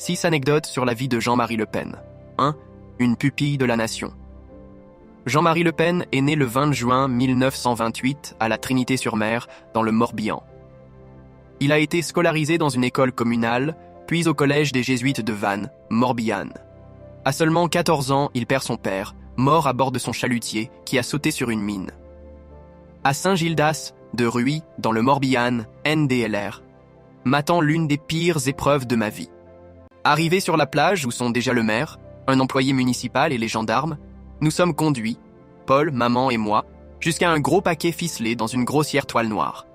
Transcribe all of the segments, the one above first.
6 anecdotes sur la vie de Jean-Marie Le Pen. 1. Une pupille de la nation. Jean-Marie Le Pen est né le 20 juin 1928 à la Trinité-sur-Mer, dans le Morbihan. Il a été scolarisé dans une école communale, puis au collège des Jésuites de Vannes, Morbihan. À seulement 14 ans, il perd son père, mort à bord de son chalutier, qui a sauté sur une mine. À Saint-Gildas de Ruy, dans le Morbihan, NDLR, m'attend l'une des pires épreuves de ma vie. Arrivé sur la plage où sont déjà le maire, un employé municipal et les gendarmes, nous sommes conduits, Paul, maman et moi, jusqu'à un gros paquet ficelé dans une grossière toile noire.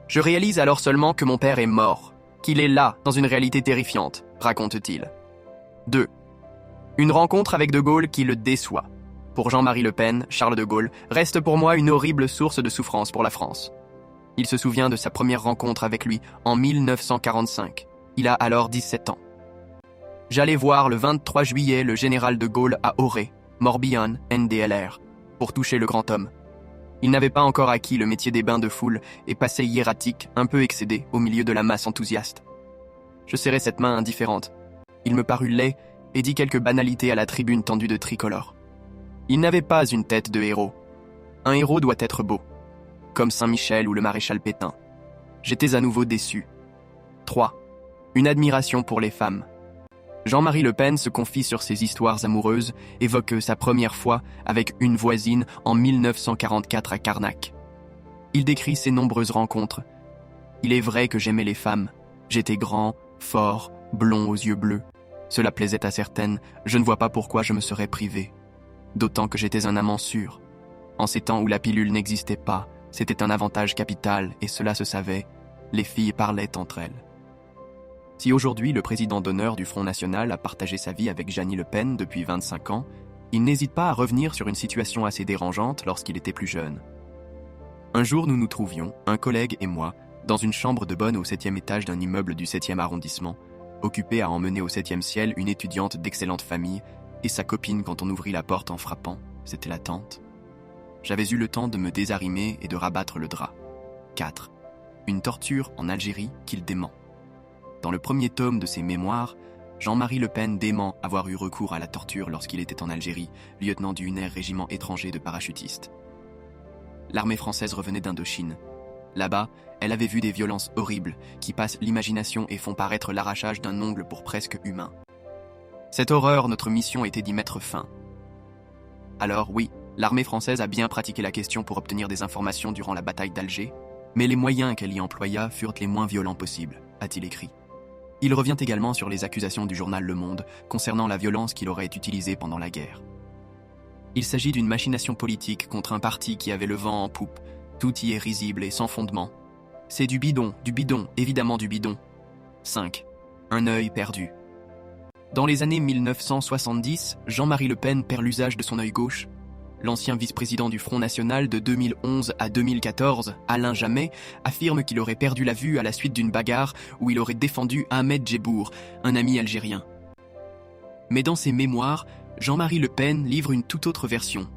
Je réalise alors seulement que mon père est mort, qu'il est là, dans une réalité terrifiante, raconte-t-il. 2. Une rencontre avec De Gaulle qui le déçoit. Pour Jean-Marie Le Pen, Charles de Gaulle reste pour moi une horrible source de souffrance pour la France. Il se souvient de sa première rencontre avec lui en 1945. Il a alors 17 ans. J'allais voir le 23 juillet le général de Gaulle à Auray, Morbihan, NDLR, pour toucher le grand homme. Il n'avait pas encore acquis le métier des bains de foule et passait hiératique, un peu excédé, au milieu de la masse enthousiaste. Je serrai cette main indifférente. Il me parut laid et dit quelques banalités à la tribune tendue de tricolore. Il n'avait pas une tête de héros. Un héros doit être beau, comme Saint-Michel ou le maréchal Pétain. J'étais à nouveau déçu. 3. Une admiration pour les femmes. Jean-Marie Le Pen se confie sur ses histoires amoureuses, évoque sa première fois avec une voisine en 1944 à Carnac. Il décrit ses nombreuses rencontres. Il est vrai que j'aimais les femmes. J'étais grand, fort, blond aux yeux bleus. Cela plaisait à certaines, je ne vois pas pourquoi je me serais privé. D'autant que j'étais un amant sûr. En ces temps où la pilule n'existait pas, c'était un avantage capital et cela se savait. Les filles parlaient entre elles. Si aujourd'hui le président d'honneur du Front National a partagé sa vie avec Jeannie Le Pen depuis 25 ans, il n'hésite pas à revenir sur une situation assez dérangeante lorsqu'il était plus jeune. Un jour nous nous trouvions, un collègue et moi, dans une chambre de bonne au 7e étage d'un immeuble du 7e arrondissement, occupé à emmener au 7e ciel une étudiante d'excellente famille et sa copine quand on ouvrit la porte en frappant, c'était la tante. J'avais eu le temps de me désarimer et de rabattre le drap. 4. Une torture en Algérie qu'il dément. Dans le premier tome de ses mémoires, Jean-Marie Le Pen dément avoir eu recours à la torture lorsqu'il était en Algérie, lieutenant du UNER régiment étranger de parachutistes. L'armée française revenait d'Indochine. Là-bas, elle avait vu des violences horribles qui passent l'imagination et font paraître l'arrachage d'un ongle pour presque humain. Cette horreur, notre mission était d'y mettre fin. Alors oui, l'armée française a bien pratiqué la question pour obtenir des informations durant la bataille d'Alger, mais les moyens qu'elle y employa furent les moins violents possibles, a-t-il écrit. Il revient également sur les accusations du journal Le Monde concernant la violence qu'il aurait utilisée pendant la guerre. Il s'agit d'une machination politique contre un parti qui avait le vent en poupe. Tout y est risible et sans fondement. C'est du bidon, évidemment du bidon. 5. Un œil perdu. Dans les années 1970, Jean-Marie Le Pen perd l'usage de son œil gauche. L'ancien vice-président du Front National de 2011 à 2014, Alain Jamet, affirme qu'il aurait perdu la vue à la suite d'une bagarre où il aurait défendu Ahmed Djebbour, un ami algérien. Mais dans ses mémoires, Jean-Marie Le Pen livre une toute autre version.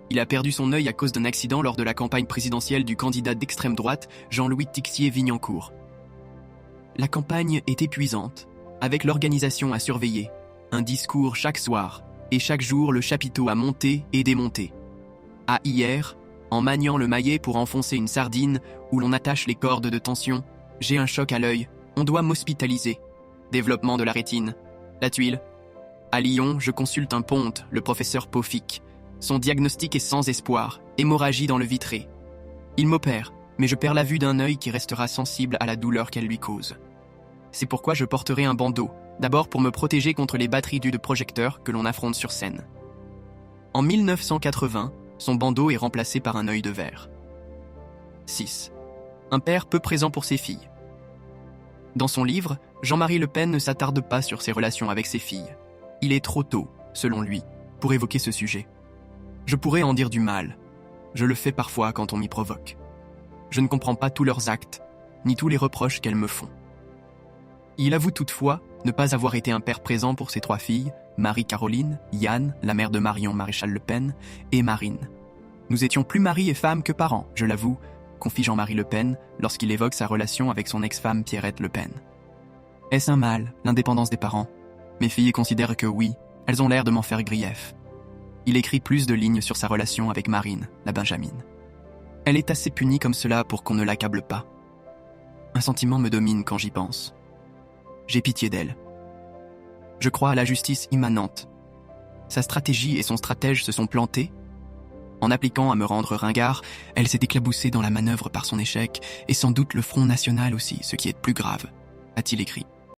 Il a perdu son œil à cause d'un accident lors de la campagne présidentielle du candidat d'extrême droite, Jean-Louis Tixier-Vignancourt. La campagne est épuisante, avec l'organisation à surveiller, un discours chaque soir, et chaque jour le chapiteau à monter et démonter. À hier, en maniant le maillet pour enfoncer une sardine où l'on attache les cordes de tension, j'ai un choc à l'œil, on doit m'hospitaliser. Développement de la rétine, la tuile. À Lyon, je consulte un ponte, le professeur Pofic. Son diagnostic est sans espoir, hémorragie dans le vitré. Il m'opère, mais je perds la vue d'un œil qui restera sensible à la douleur qu'elle lui cause. C'est pourquoi je porterai un bandeau, d'abord pour me protéger contre les batteries dues de projecteurs que l'on affronte sur scène. En 1980, son bandeau est remplacé par un œil de verre. 6. Un père peu présent pour ses filles. Dans son livre, Jean-Marie Le Pen ne s'attarde pas sur ses relations avec ses filles. Il est trop tôt, selon lui, pour évoquer ce sujet. Je pourrais en dire du mal. Je le fais parfois quand on m'y provoque. Je ne comprends pas tous leurs actes, ni tous les reproches qu'elles me font. Il avoue toutefois ne pas avoir été un père présent pour ses 3 filles, Marie-Caroline, Yann, la mère de Marion Maréchal Le Pen, et Marine. Nous étions plus mari et femme que parents, je l'avoue, confie Jean-Marie Le Pen lorsqu'il évoque sa relation avec son ex-femme Pierrette Le Pen. Est-ce un mal, l'indépendance des parents ? Mes filles considèrent que oui, elles ont l'air de m'en faire grief. Il écrit plus de lignes sur sa relation avec Marine, la Benjamine. Elle est assez punie comme cela pour qu'on ne l'accable pas. Un sentiment me domine quand j'y pense. J'ai pitié d'elle. Je crois à la justice immanente. Sa stratégie et son stratège se sont plantés. En appliquant à me rendre ringard, elle s'est éclaboussée dans la manœuvre par son échec, et sans doute le Front National aussi, ce qui est plus grave, a-t-il écrit.